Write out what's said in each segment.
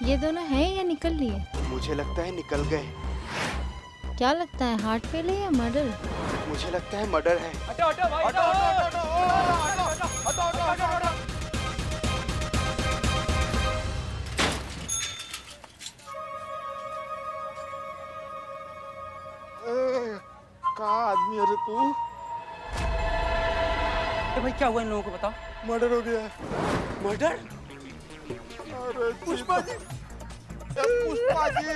ये दोनों हैं या निकल लिए? मुझे लगता है निकल गए। क्या लगता है, हार्ट फेल है या मर्डर? मुझे लगता है मर्डर है। हटो हटो भाई, हटो हटो हटो हटो। का आदमी अरे तू? भाई क्या हुआ इन लोगों को बताओ। मर्डर हो गया। मर्डर? अरे पुष्पा जी, पुष्पा जी,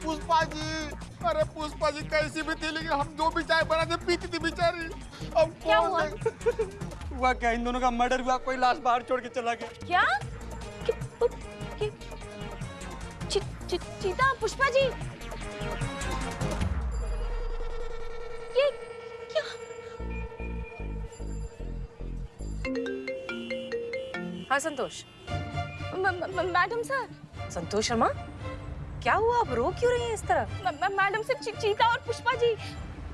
पुष्पा जी, अरे पुष्पा जी कैसी भी थी, लेकिन हम जो भी चाय बनाते पीती थी बेचारी। अब क्या कौन हुआ? हुआ क्या, इन दोनों का मर्डर हुआ, कोई लाश बाहर छोड़ के चला गया। क्या? चीता, पुष्पा जी, ये क्या? हाँ संतोष। मैडम सर, संतोष शर्मा, क्या हुआ? आप रो क्यों रही हैं इस तरह? मैडम सर, चीता और पुष्पा जी,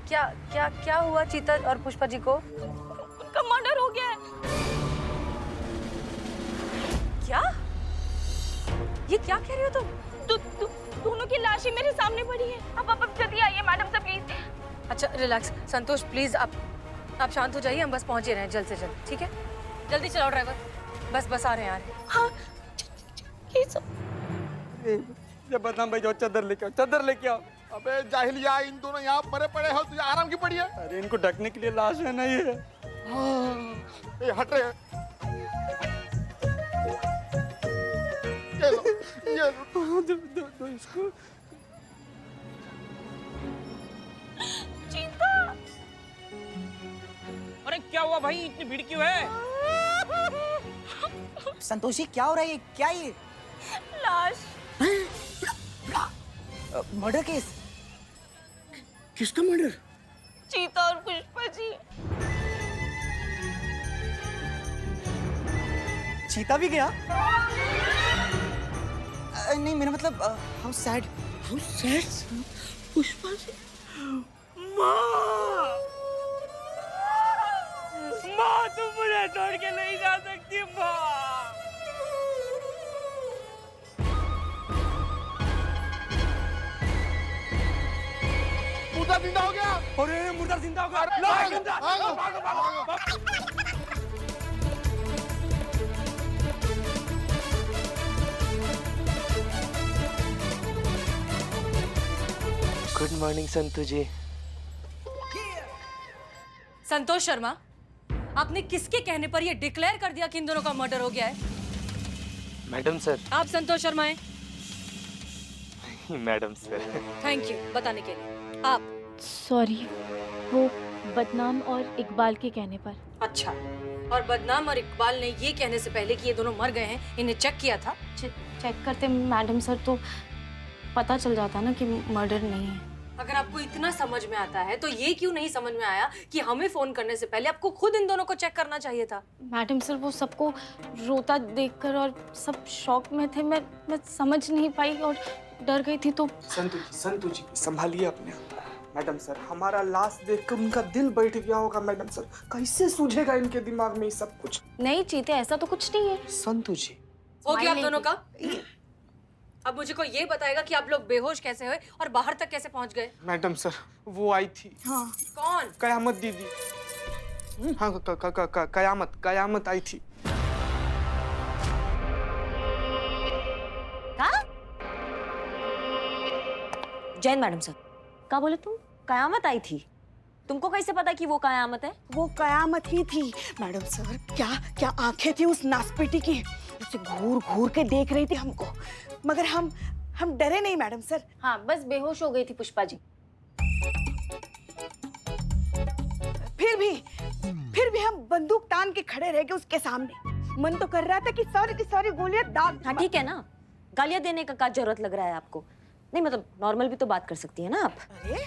क्या क्या क्या हुआ चीता और पुष्पा जी को? उनका मर्डर हो गया है। क्या? ये क्या कह रही हो तुम? दोनों की लाशें मेरे सामने पड़ी है। अब जल्दी आइए मैडम सर प्लीज। अच्छा रिलैक्स संतोष, प्लीज आप शांत हो जाइए, हम बस पहुंचे रहे हैं जल्द से जल्द, ठीक है? जल्दी चलाओ ड्राइवर, बस आ रहे हैं। हाँ, ये सब ये बदनाम भाई, जाओ चादर लेके आओ, चादर लेके आओ। अबे जाहिलिया, इन दोनों यहाँ मरे पड़े हो, तुझे आराम की पड़ी है। अरे इनको ढकने के लिए लाश है ना ये। ए हट रहे। ये लो, ये लो। दो इसको। चीता। अरे क्या हुआ भाई, इतनी भीड़ क्यों है? संतोषी क्या हो रहा है? क्या ये लाश। Murder case? किसका मर्डर? चीता और पुष्पा जी। चीता भी गया? नहीं मेरा मतलब how sad. How sad. Pushpa ji, माँ तुम मुझे छोड़ के नहीं जा सकती माँ। मुर्दा जिंदा हो गया। अरे मुर्दा जिंदा हो गया। भागो, भागो, भागो। गुड मॉर्निंग संतू जी। संतोष शर्मा, आपने किसके कहने पर यह डिक्लेयर कर दिया कि इन दोनों का मर्डर हो गया है? Madam sir. आप संतोष शर्मा हैं? Madam sir. थैंक यू बताने के लिए। आप? सॉरी, वो बदनाम और इकबाल के कहने पर। अच्छा, और बदनाम और इकबाल ने ये कहने से पहले कि ये दोनों मर गए हैं, इन्हें चेक किया था? चेक करते मैडम सर तो पता चल जाता ना कि मर्डर नहीं है। अगर आपको इतना समझ में आता है तो ये क्यों नहीं समझ में आया कि हमें फोन करने से पहले आपको खुद इन दोनों को चेक करना चाहिए था? मैडम सर, वो सबको रोता देखकर और सब शॉक में थे, मैं समझ नहीं पाई और डर गई थी। तो संतु जी संभालिए अपने आप। मैडम सर, हमारा लाश देखकर उनका दिल बैठ गया होगा। मैडम सर, कैसे सूझेगा इनके दिमाग में ये सब कुछ? नहीं चीते, ऐसा तो कुछ नहीं है। संतु जी, हो गया आप दोनों का? अब मुझे को ये बताएगा कि आप लोग बेहोश कैसे हुए और बाहर तक कैसे पहुंच गए? मैडम सर वो आई थी। हाँ। कौन? कयामत दीदी। हाँ कयामत आई थी। जैन मैडम सर, क्या बोले तुम? कयामत आई थी? तुमको कैसे पता कि वो कयामत है? वो कयामत ही थी मैडम सर। क्या क्या आंखें थी उस नासपीटी की, उसे घूर घूर के देख रही थी हमको, मगर हम डरे नहीं मैडम सर। हाँ, बस बेहोश हो गई थी पुष्पा जी। फिर भी हम बंदूक तान के खड़े रह गए उसके सामने। मन तो कर रहा था कि सारी की सारी गोलियां दाग। हाँ ठीक है ना, गालियां देने का क्या जरूरत लग रहा है आपको? नहीं मतलब नॉर्मल भी तो बात कर सकती है ना आप। अरे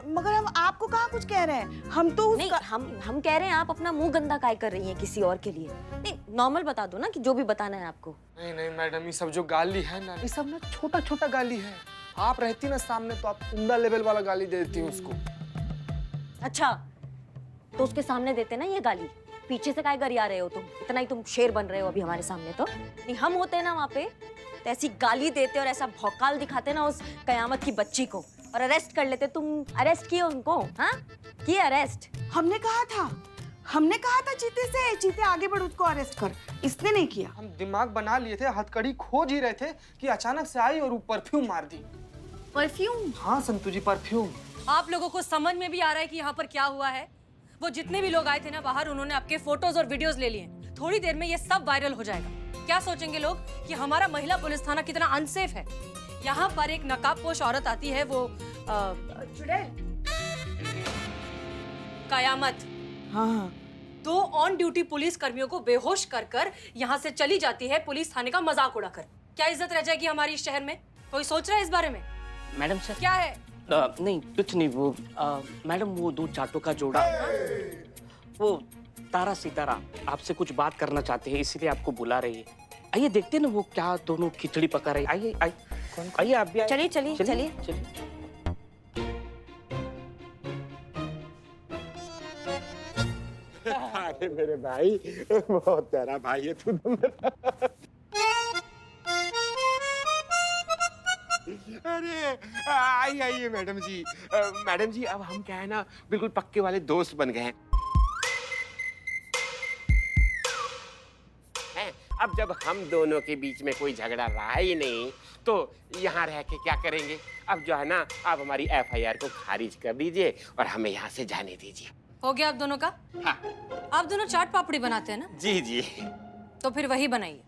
मगर हम आपको कहाँ कुछ कह रहे हैं, हम तो नहीं, हम कह रहे हैं आप अपना मुंह गंदा काहे कर रही हैं किसी और के लिए? नहीं नॉर्मल बता दो ना कि जो भी बताना है आपको। नहीं मैडम, ये सब जो गाली है ना, ये सब ना छोटा छोटा गाली है। आप रहती ना सामने तो आप उम्दा लेवल वाला गाली दे देती उसको। अच्छा, तो उसके सामने देते ना ये गाली, पीछे से काहे गरिया रहे हो तुम? इतना ही तुम शेर बन रहे हो अभी हमारे सामने। तो नहीं हम होते ना वहाँ पे तो ऐसी गाली देते और ऐसा भौकाल दिखाते ना उस कयामत की बच्ची को और अरेस्ट कर लेते। तुम अरेस्ट किए उनको? हाँ, किए अरेस्ट? हमने कहा था चीते से, चीते आगे बढ़ उसको अरेस्ट कर, इसने नहीं किया। हम दिमाग बना लिए थे, हथकड़ी खोज ही रहे थे कि अचानक से आई और वो परफ्यूम मार दी। परफ्यूम? हाँ संतू जी, परफ्यूम। आप लोगों को समझ में भी आ रहा है कि यहाँ पर क्या हुआ है? वो जितने भी लोग आए थे ना बाहर, उन्होंने आपके फोटोज और वीडियोस ले लिए। थोड़ी देर में ये सब वायरल हो जाएगा। क्या सोचेंगे लोग कि हमारा महिला पुलिस थाना कितना अनसेफ है। यहाँ पर एक नकाबपोश औरत आती है, वो कयामत। हाँ, 2 ऑन ड्यूटी पुलिस कर्मियों को बेहोश कर कर यहाँ से चली जाती है पुलिस थाने का मजाक उड़ाकर। क्या इज्जत रह जाएगी हमारी इस शहर में? कोई सोच रहा है इस बारे में? मैडम सर क्या है? नहीं कुछ नहीं, वो मैडम वो 2 चाटों का जोड़ा, वो तारा सितारा आपसे कुछ बात करना चाहते हैं, इसलिए आपको बुला रही है। आइए देखते हैं ना वो क्या दोनों खिचड़ी पका रहे। आइए आइए आप भी चलिए चलिए चलिए। अरे मेरे भाई, बहुत प्यारा भाई है तू तो मेरा। अरे आइए मैडम जी। मैडम जी, अब हम क्या है ना, बिल्कुल पक्के वाले दोस्त बन गए हैं। अब जब हम दोनों के बीच में कोई झगड़ा रहा ही नहीं, तो यहाँ रह के क्या करेंगे? अब जो है ना, आप हमारी FIR को खारिज कर दीजिए और हमें यहाँ से जाने दीजिए। हो गया आप दोनों का? हाँ। आप दोनों चाट पापड़ी बनाते हैं ना? जी जी। तो फिर वही बनाइए।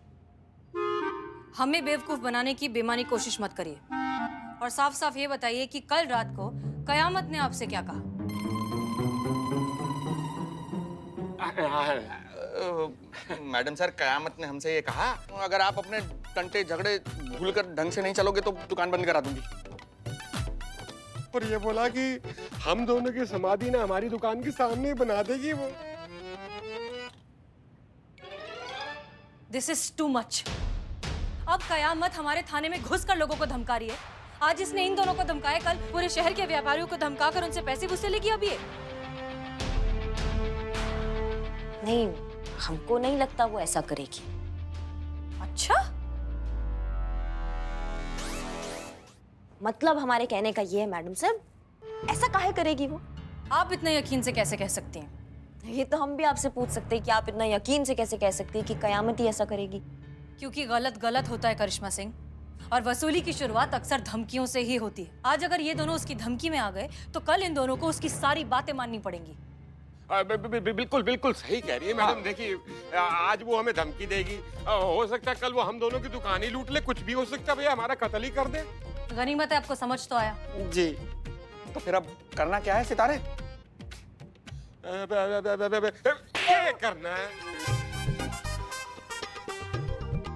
हमें बेवकूफ बनाने की बेईमानी कोशिश मत करिए और साफ साफ ये बताइए कि कल रात को कयामत ने आपसे क्या कहा? मैडम सर, कयामत ने हमसे ये कहा, अगर आप अपने टंटे झगड़े भूलकर ढंग से नहीं चलोगे तो दुकान बंद करा दूंगी। और ये बोला कि हम दोनों की समाधि ना हमारी दुकान के सामने ही बना देगी वो। This is too much. अब कयामत हमारे थाने में घुसकर लोगों को धमका रही है। आज इसने इन दोनों को धमकाया, कल पूरे शहर के व्यापारियों को धमकाकर उनसे पैसे वसूलेगी। अब ये नहीं, हमको नहीं लगता वो ऐसा करेगी। अच्छा, मतलब हमारे कहने का ये है मैडम साहब, ऐसा काहे करेगी वो? आप इतने यकीन से कैसे कह सकती हैं? ये तो हम भी आपसे पूछ सकते हैं कि आप इतना यकीन से कैसे कह सकती हैं कि कयामत ही ऐसा करेगी? क्योंकि गलत गलत होता है करिश्मा सिंह, और वसूली की शुरुआत अक्सर धमकियों से ही होती है। आज अगर ये दोनों उसकी धमकी में आ गए तो कल इन दोनों को उसकी सारी बातें माननी पड़ेंगी। बिल्कुल बिल्कुल सही कह रही है मैडम। देखिए, आज वो हमें धमकी देगी, हो सकता है कल वो हम दोनों की दुकान ही लूट ले, कुछ भी हो सकता है। भैया हमारा कत्ल ही कर दे। गनीमत है आपको समझ तो आया। जी, तो फिर अब करना क्या है सितारे? ये करना है।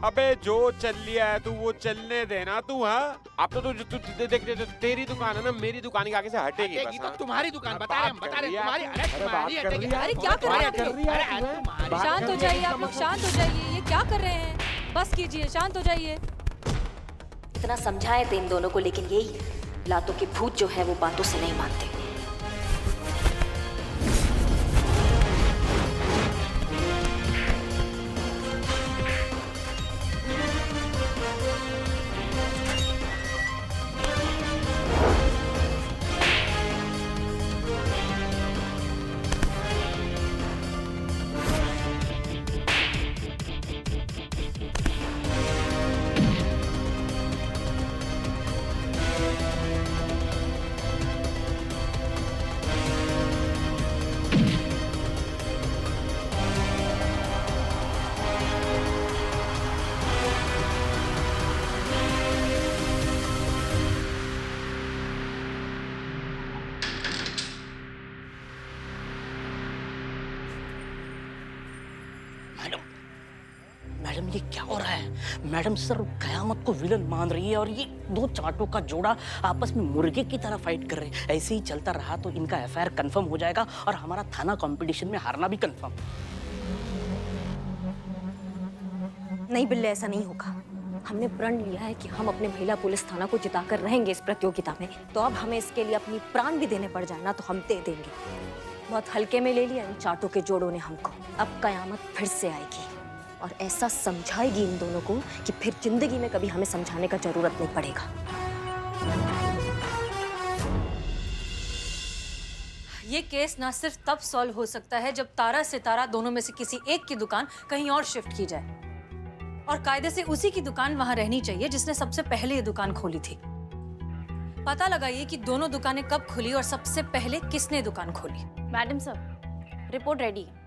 अबे जो चल लिया है तू वो चलने देना तू। हाँ, अब तो तू देख, तेरी दुकान है ना, मेरी दुकान के आगे से हटेगी बस। तो तुम्हारी दुकान बता रहे हैं। अरे क्या कर रहे हैं? शांत हो जाइए आप लोग, शांत हो जाइए। ये क्या कर रहे हैं? बस कीजिए, शांत हो जाइए। इतना समझाए थे इन दोनों को, लेकिन यही लातों के भूत जो है वो बातों से नहीं मानते। मैडम ये क्या हो रहा है? मैडम सर कयामत को विलन मान रही है और ये 2 चाटों का जोड़ा आपस में मुर्गे की तरह फाइट कर रहे हैं। ऐसे ही चलता रहा तो इनका FIR कंफर्म हो जाएगा और हमारा थाना कंपटीशन में हारना भी कंफर्म। नहीं बिल्ले, ऐसा नहीं होगा। हमने प्रण लिया है कि हम अपने महिला पुलिस थाना को जिताकर रहेंगे इस प्रतियोगिता में, तो अब हमें इसके लिए अपनी प्राण भी देने पड़ जाए ना, तो हम दे देंगे। बहुत हल्के में ले लिया इन चाटों के जोड़ों ने हमको। अब कयामत फिर से आएगी। और ऐसा समझाएगी इन दोनों को कि फिर जिंदगी में कभी हमें समझाने का जरूरत नहीं पड़ेगा। ये केस ना सिर्फ तब सॉल्व हो सकता है जब तारा सितारा दोनों में से किसी एक की दुकान कहीं और शिफ्ट की जाए, और कायदे से उसी की दुकान वहां रहनी चाहिए जिसने सबसे पहले ये दुकान खोली थी। पता लगाइए कि दोनों दुकानें कब खुली और सबसे पहले किसने दुकान खोली। मैडम सर, रिपोर्ट रेडी है।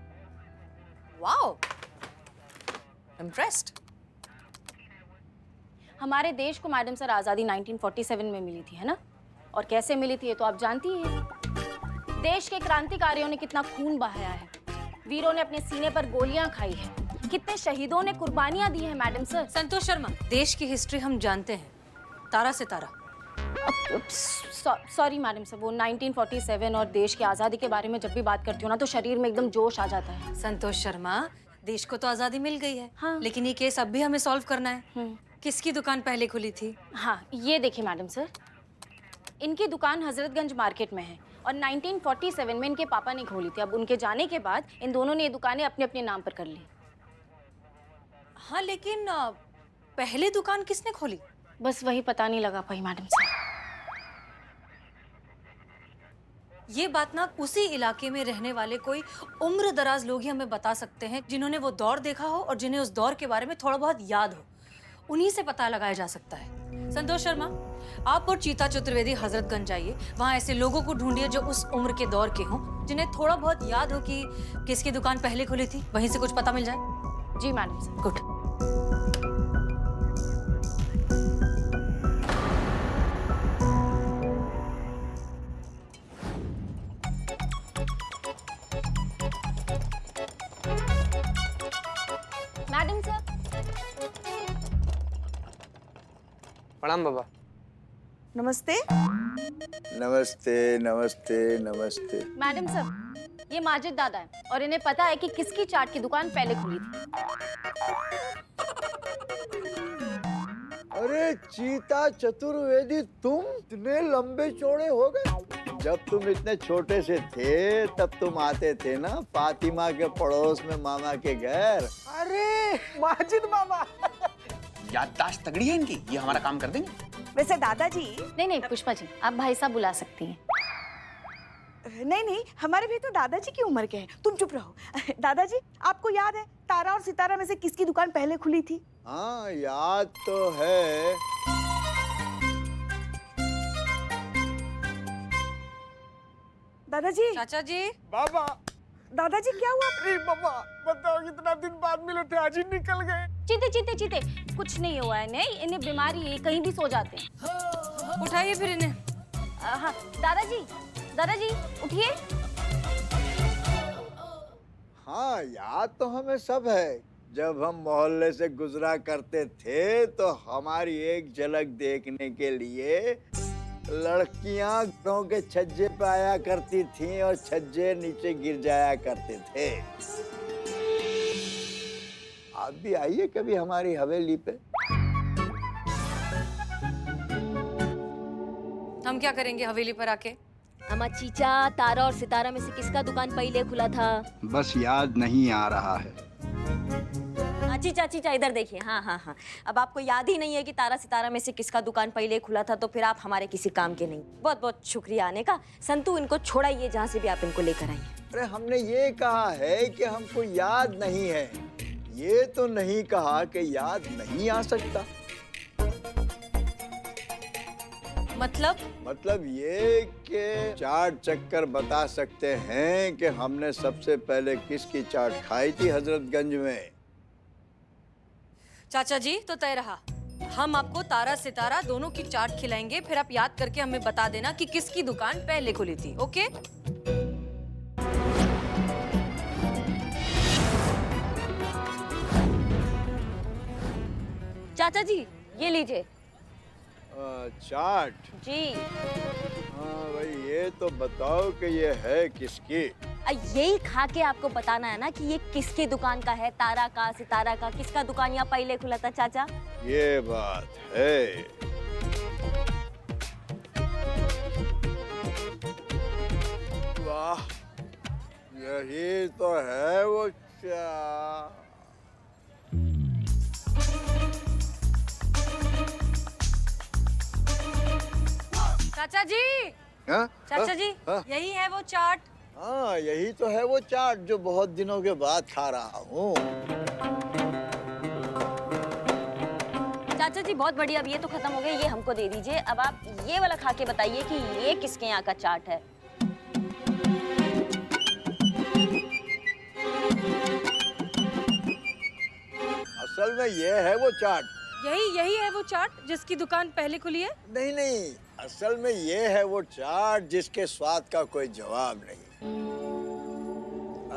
Wow, impressed. हमारे देश को मैडम सर आज़ादी 1947 में मिली थी, है ना? और कैसे मिली थी ये तो आप जानती ही हैं। देश के क्रांतिकारियों ने कितना खून बहाया है, वीरों ने अपने सीने पर गोलियां खाई है, कितने शहीदों ने कुर्बानियां दी हैं मैडम सर। संतोष शर्मा, देश की हिस्ट्री हम जानते हैं। तारा सितारा। सॉरी मैडम सर, वो 1947 और देश की आज़ादी के बारे में जब भी बात करती हूँ ना तो शरीर में एकदम जोश आ जाता है। संतोष शर्मा, देश को तो आज़ादी मिल गई है, हाँ। लेकिन ये केस अब भी हमें सॉल्व करना है। किसकी दुकान पहले खुली थी? हाँ, ये देखिए मैडम सर, इनकी दुकान हजरतगंज मार्केट में है और 1947 में इनके पापा ने खोली थी। अब उनके जाने के बाद इन दोनों ने ये दुकानें अपने अपने नाम पर कर ली। हाँ, लेकिन पहले दुकान किसने खोली? बस वही पता नहीं लगा पाई मैडम सर। ये बात ना उसी इलाके में रहने वाले कोई उम्र दराज लोग ही हमें बता सकते हैं, जिन्होंने वो दौर देखा हो और जिन्हें उस दौर के बारे में थोड़ा बहुत याद हो। उन्हीं से पता लगाया जा सकता है। संतोष शर्मा, आप और चीता चतुर्वेदी हजरतगंज जाइए, वहाँ ऐसे लोगों को ढूंढिए जो उस उम्र के दौर के हों, जिन्हें थोड़ा बहुत याद हो कि किसकी दुकान पहले खुली थी, वहीं से कुछ पता मिल जाए। जी madam sir. Good. Madam sir. प्रणाम बाबा। नमस्ते। नमस्ते नमस्ते नमस्ते। मैडम सर, ये माजिद दादा है और इन्हें पता है कि किसकी चाट की दुकान पहले खुली थी। अरे चीता चतुर्वेदी, तुम इतने लंबे चौड़े हो गए। जब तुम इतने छोटे से थे तब तुम आते थे ना फातिमा के पड़ोस में मामा के घर। अरे माजिद मामा, याददाश्त तगड़ी है इनकी, ये हमारा काम कर देंगे। वैसे दादाजी। नहीं नहीं पुष्पा जी, आप भाई साहब बुला सकती हैं। नहीं नहीं, हमारे भी तो दादाजी की उम्र के हैं, तुम चुप रहो। दादाजी, आपको याद है तारा और सितारा में से किसकी दुकान पहले खुली थी? हाँ याद तो है। दादाजी। चाचा जी। बाबा। दादाजी क्या हुआ? अरे बाबा, बताओ कितना दिन बाद मिले थे, आज ही निकल गए। चीते चीते चीते, कुछ नहीं हुआ है, नहीं इन्हें बीमारी है, कहीं भी सो जाते हैं। उठाइए फिर इन्हें। हाँ दादाजी, दादाजी उठिए। हाँ याद तो हमें सब है। जब हम मोहल्ले से गुजरा करते थे तो हमारी एक झलक देखने के लिए लड़कियां घरों के छज्जे पे आया करती थीं और छज्जे नीचे गिर जाया करते थे। आप भी आइए कभी हमारी हवेली पे। हम क्या करेंगे हवेली पर आके? अम्मा चीचा, तारा और सितारा में से किसका दुकान पहले खुला था? बस याद नहीं आ रहा है। चीचा चीचा इधर देखिए। हाँ हाँ हाँ, अब आपको याद ही नहीं है कि तारा सितारा में से किसका दुकान पहले खुला था, तो फिर आप हमारे किसी काम के नहीं। बहुत बहुत शुक्रिया आने का। संतू, इनको छोड़ाइए, जहाँ से भी आप इनको लेकर आइए। अरे हमने ये कहा है कि हमको याद नहीं है, ये तो नहीं कहा कि याद नहीं आ सकता। मतलब ये कि चाट चक्कर बता सकते हैं कि हमने सबसे पहले किसकी चाट खाई थी हजरतगंज में। चाचा जी, तो तय रहा, हम आपको तारा सितारा दोनों की चाट खिलाएंगे, फिर आप याद करके हमें बता देना कि किसकी दुकान पहले खुली थी। ओके? चाचा जी, ये लीजिए। चाट जी। हाँ भाई, ये तो बताओ कि ये है किसकी। यही खा के आपको बताना है ना कि ये किसकी दुकान का है, तारा का, सितारा का, किसका दुकान यहाँ पहले खुला था चाचा? ये बात है। वाह, यही तो है वो चाचा जी, हाँ? चाचा जी, हाँ? यही है वो चाट। हाँ, यही तो है वो चाट जो बहुत दिनों के बाद खा रहा हूँ। चाचा जी बहुत बढ़िया, अब ये तो खत्म हो गया, ये हमको दे दीजिए। अब आप ये वाला खा के बताइए कि ये किसके यहाँ का चाट है। असल में ये है वो चाट। यही है वो चाट जिसकी दुकान पहले खुली है। नहीं नहीं, असल में ये है वो चाट जिसके स्वाद का कोई जवाब नहीं।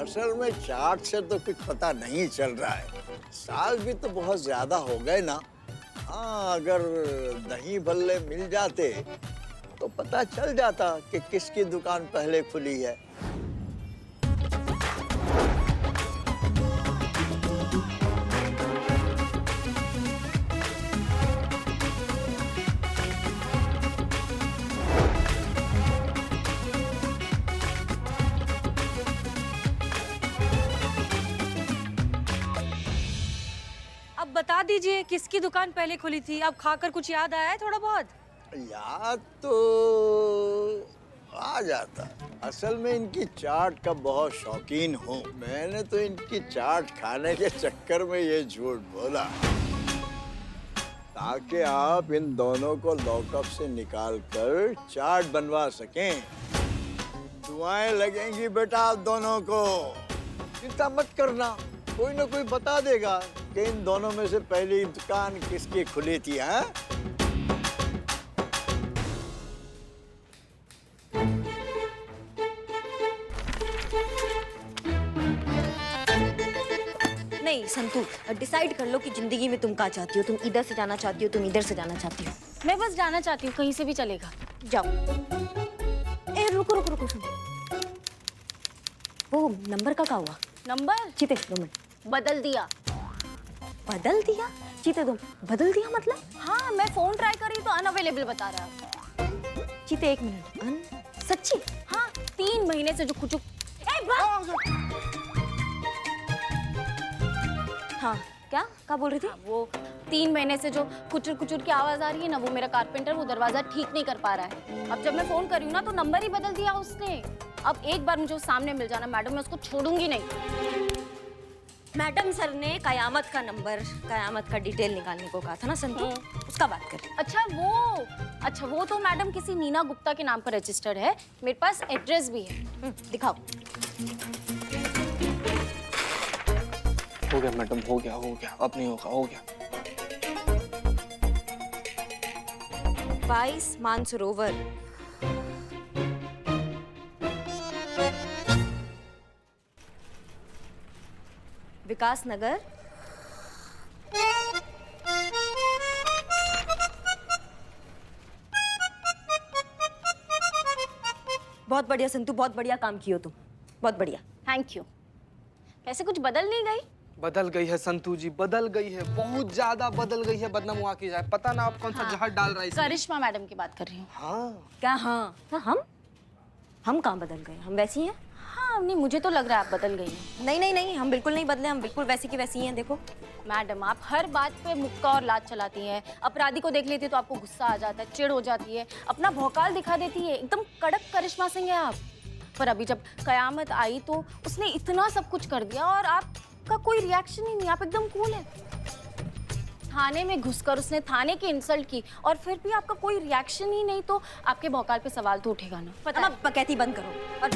असल में चाट से तो कुछ पता नहीं चल रहा है। साल भी तो बहुत ज्यादा हो गए ना। हाँ, अगर दही भल्ले मिल जाते तो पता चल जाता कि किसकी दुकान पहले खुली है। अब बता दीजिए किसकी दुकान पहले खुली थी। अब खाकर कुछ याद आया है थोड़ा बहुत? याद तो आ जाता। असल में इनकी चाट का बहुत शौकीन हूँ। मैंने तो इनकी चाट खाने के चक्कर में ये झूठ बोला ताकि आप इन दोनों को लॉकअप से निकाल कर चाट बनवा सकें। दुआएं लगेंगी बेटा आप दोनों को। चिंता मत करना, कोई ना कोई बता देगा कि इन दोनों में से पहली दुकान किसकी खुली थी। हाँ, नहीं संतू, डिसाइड कर लो कि जिंदगी में तुम क्या चाहती हो। तुम इधर से जाना चाहती हो, तुम इधर से जाना चाहती हो। मैं बस जाना चाहती हूँ, कहीं से भी चलेगा। जाओ। ए रुको रुको रुको, सुनो। वो नंबर का क्या हुआ? नंबर चीते 2 मिनट। बदल दिया। बदल दिया? चीते 2 बदल दिया मतलब? हाँ, मैं फोन ट्राई कर रही तो अनअवेलेबल बता रहा है। चीते 1 मिनट। सच्ची? हाँ, 3 महीने से जो कुछ हाँ, क्या बोल रही थी? वो 3 महीने से जो कुचुर कुचुर की आवाज आ रही है ना, वो मेरा कारपेंटर वो दरवाजा ठीक नहीं कर पा रहा है। अब जब मैं फोन कर रही हूँ ना तो नंबर ही बदल दिया उसने। अब एक बार मुझे सामने मिल जाना मैडम, मैं उसको छोड़ूंगी नहीं। मैडम सर ने कयामत का नंबर, कयामत का डिटेल निकालने को कहा था ना संतू, उसका बात कर। अच्छा वो तो मैडम किसी नीना गुप्ता के नाम पर रजिस्टर्ड है। मेरे पास एड्रेस भी है। दिखाओ। हो गया मैडम, हो गया अब नहीं होगा, हो गया। 22 मानसरोवर। विकास नगर। बहुत बढ़िया संतू, बहुत बढ़िया काम कियो तुम, बहुत बढ़िया। Thank you. वैसे कुछ बदल नहीं गई? बदल गई है संतू जी, बदल गई है, बहुत ज्यादा बदल गई है। बदनाम हुआ की जाए, पता ना आप कौन सा जहर डाल रहा है इसमें। करिश्मा मैडम की बात कर रही हूँ। हाँ क्या? हाँ हम कहाँ बदल गए? हम वैसी हैं। हाँ, नहीं मुझे तो लग रहा है आप बदल गई हैं। नहीं, हम बिल्कुल नहीं बदले, हम बिल्कुल वैसी की वैसी हैं। देखो मैडम, आप हर बात पे मुक्का और लात चलाती हैं। अपराधी को देख लेती है तो आपको गुस्सा आ जाता है, चिढ़ हो जाती है, अपना भौकाल दिखा देती है। एकदम कड़क करिश्मा सिंह है आप। पर अभी जब कयामत आई तो उसने इतना सब कुछ कर दिया और आपका कोई रिएक्शन ही नहीं। आप एकदम कूल है। थाने में घुसकर उसने थाने की इंसल्ट की और फिर भी आपका कोई रिएक्शन ही नहीं, तो आपके भौकाल पे सवाल तो उठेगा ना। पता है, बकैती बंद करो। और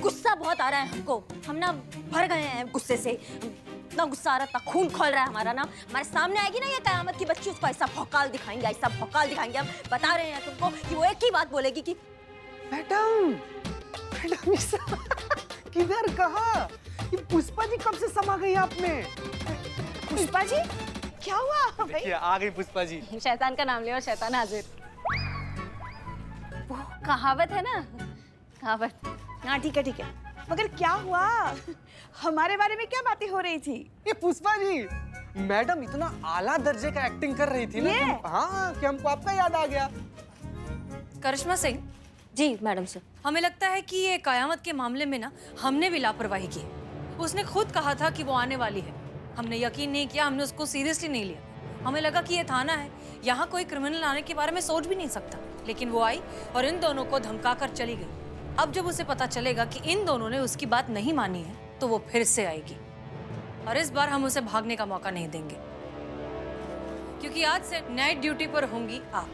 गुस्सा बहुत आ रहा है हमको, हम ना भर गए हैं गुस्से से। इतना गुस्सा आ रहा है, खून खोल रहा है हमारा ना। हमारे सामने आएगी ना ये कयामत की बच्ची, उसको ऐसा भौकाल दिखाएंगे, ऐसा भौकाल दिखाएंगे। हम बता रहे हैं तुमको कि वो एक ही बात बोलेगी कि मैडम किधर, कहाँ? ये पुष्पा जी कब से समा गई आप में? पुष्पा जी, क्या हुआ भाई? देखिए आ गई पुष्पा जी। शैतान का नाम लिया और शैतान हाजिर। वो कहावत है ना, कहावत। हाँ ठीक है, मगर क्या हुआ? हमारे बारे में क्या बातें हो रही थी? ये पुष्पा जी, मैडम इतना आला दर्जे का एक्टिंग कर रही थी ना कि हमको आपका याद आ गया। करिश्मा सिंह जी मैडम सर, हमें लगता है कि ये कयामत के मामले में ना हमने भी लापरवाही की। उसने खुद कहा था कि वो आने वाली है, हमने यकीन नहीं किया, हमने उसको सीरियसली नहीं लिया। हमें लगा कि ये थाना है, यहाँ कोई क्रिमिनल आने के बारे में सोच भी नहीं सकता। लेकिन वो आई और इन दोनों को धमका कर चली गई। अब जब उसे पता चलेगा कि इन दोनों ने उसकी बात नहीं मानी है तो वो फिर से आएगी, और इस बार हम उसे भागने का मौका नहीं देंगे, क्योंकि आज से नाइट ड्यूटी पर होंगी आप।